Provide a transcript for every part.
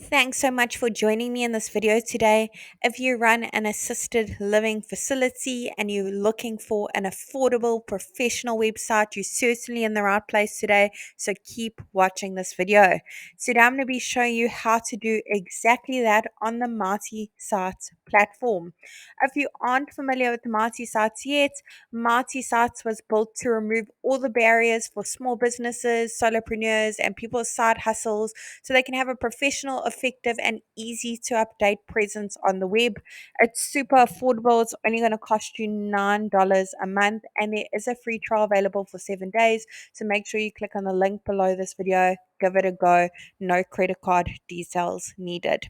Thanks so much for joining me in this video today. If you run an assisted living facility and you're looking for an affordable professional website, you're certainly in the right place today. So keep watching this video. Today I'm going to be showing you how to do exactly that on the Marty Sites platform. If you aren't familiar with the Marty Sites yet, Marty Sites was built to remove all the barriers for small businesses, solopreneurs, and people's side hustles so they can have a professional, effective, and easy to update presence on the web. It's super affordable. It's only going to cost you $9 a month, and there is a free trial available for 7 days. So make sure you click on the link below this video. Give it a go. No credit card details needed.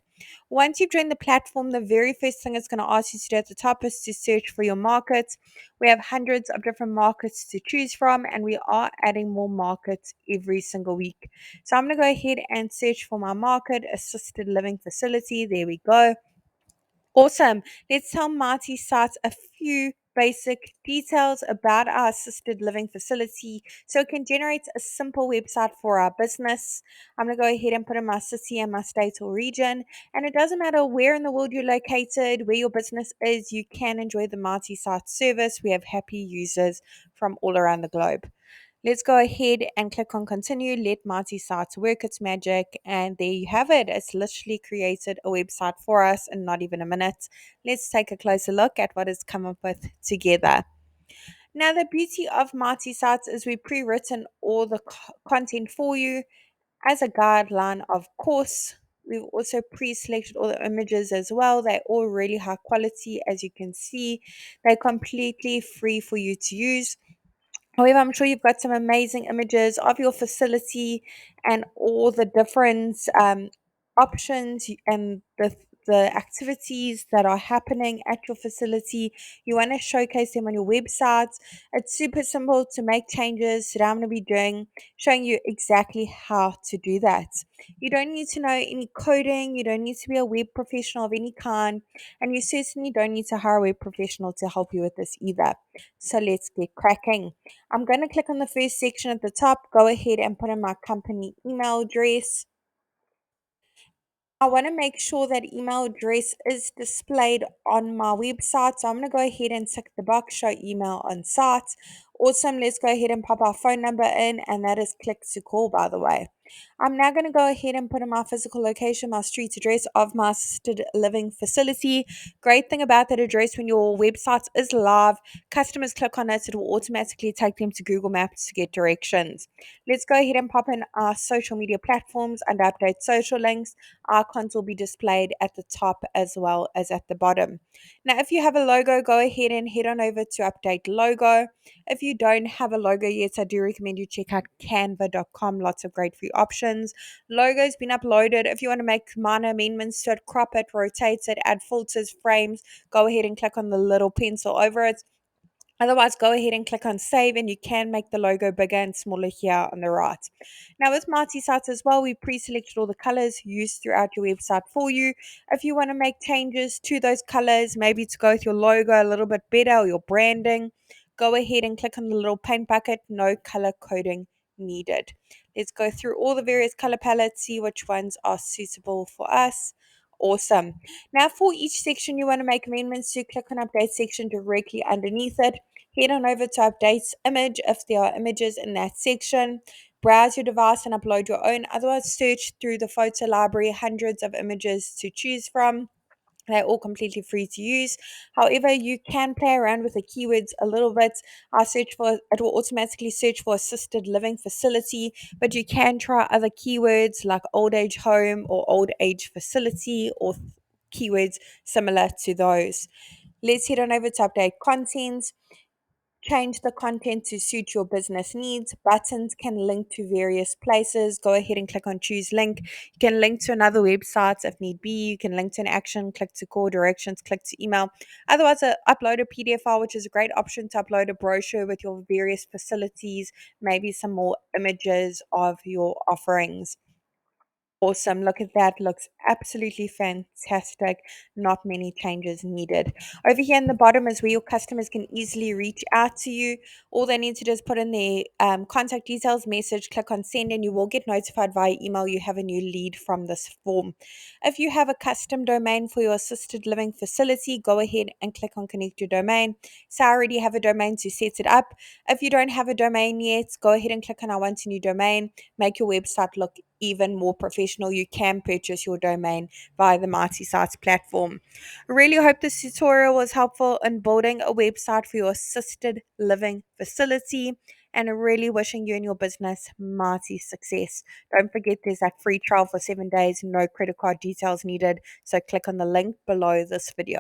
Once you've joined the platform, the very first thing it's going to ask you to do at the top is to search for your markets. We have hundreds of different markets to choose from, and we are adding more markets every single week. So I'm going to go ahead and search for my market, assisted living facility. There we go. Awesome. Let's tell Marty Sites a few basic details about our assisted living facility so it can generate a simple website for our business. I'm going to go ahead and put in my city and my state or region. And it doesn't matter where in the world you're located, where your business is, you can enjoy the Marty Sites service. We have happy users from all around the globe. Let's go ahead and click on continue. Let Marty Sites work its magic. And there you have it. It's literally created a website for us in not even a minute. Let's take a closer look at what it's come up with together. Now, the beauty of Marty Sites is we've pre-written all the content for you as a guideline, of course. We've also pre-selected all the images as well. They're all really high quality, as you can see. They're completely free for you to use. However, I'm sure you've got some amazing images of your facility and all the different options and the activities that are happening at your facility. You want to showcase them on your website. It's super simple to make changes that I'm going to be doing, showing you exactly how to do that. You don't need to know any coding. You don't need to be a web professional of any kind. And you certainly don't need to hire a web professional to help you with this either. So let's get cracking. I'm going to click on the first section at the top, go ahead and put in my company email address. I want to make sure that email address is displayed on my website. So I'm going to go ahead and tick the box, show email on site. Awesome. Let's go ahead and pop our phone number in, and that is click to call, by the way. I'm now going to go ahead and put in my physical location, my street address of my assisted living facility. Great thing about that address, when your website is live, customers click on it, it will automatically take them to Google Maps to get directions. Let's go ahead and pop in our social media platforms and update social links. Icons will be displayed at the top as well as at the bottom. Now, if you have a logo, go ahead and head on over to update logo. If you don't have a logo yet, I do recommend you check out canva.com. Lots of great free options. Logo's been uploaded. If you want to make minor amendments to it, crop it, rotate it, add filters, frames, go ahead and click on the little pencil over it. Otherwise, go ahead and click on save, and you can make the logo bigger and smaller here on the right. Now, with Marty Sites as well, we pre-selected all the colors used throughout your website for you. If you want to make changes to those colors, maybe to go with your logo a little bit better or your branding, go ahead and click on the little paint bucket. No color coding needed. Let's go through all the various color palettes, see which ones are suitable for us. Awesome. Now, for each section you want to make amendments to, click on update section directly underneath it. Head on over to update image if there are images in that section. Browse your device and upload your own. Otherwise, search through the photo library, hundreds of images to choose from. They're all completely free to use. However, you can play around with the keywords a little bit. It will automatically search for assisted living facility, but you can try other keywords like old age home or old age facility or keywords similar to those. Let's head on over to update content. Change the content to suit your business needs. Buttons can link to various places. Go ahead and click on choose link. You can link to another website if need be. You can link to an action, click to call, directions, click to email. Otherwise, upload a PDF file, which is a great option to upload a brochure with your various facilities, maybe some more images of your offerings. Awesome. Look at that. Looks absolutely fantastic. Not many changes needed. Over here in the bottom is where your customers can easily reach out to you. All they need to do is put in their contact details, message, click on send, and you will get notified via email you have a new lead from this form. If you have a custom domain for your assisted living facility, go ahead and click on connect your domain. So I already have a domain to set it up. If you don't have a domain yet, go ahead and click on I want a new domain. Make your website look even more professional. You can purchase your domain via the Mighty Sites platform. I really hope this tutorial was helpful in building a website for your assisted living facility, and really wishing you and your business mighty success. Don't forget there's that free trial for 7 days, no credit card details needed, so click on the link below this video.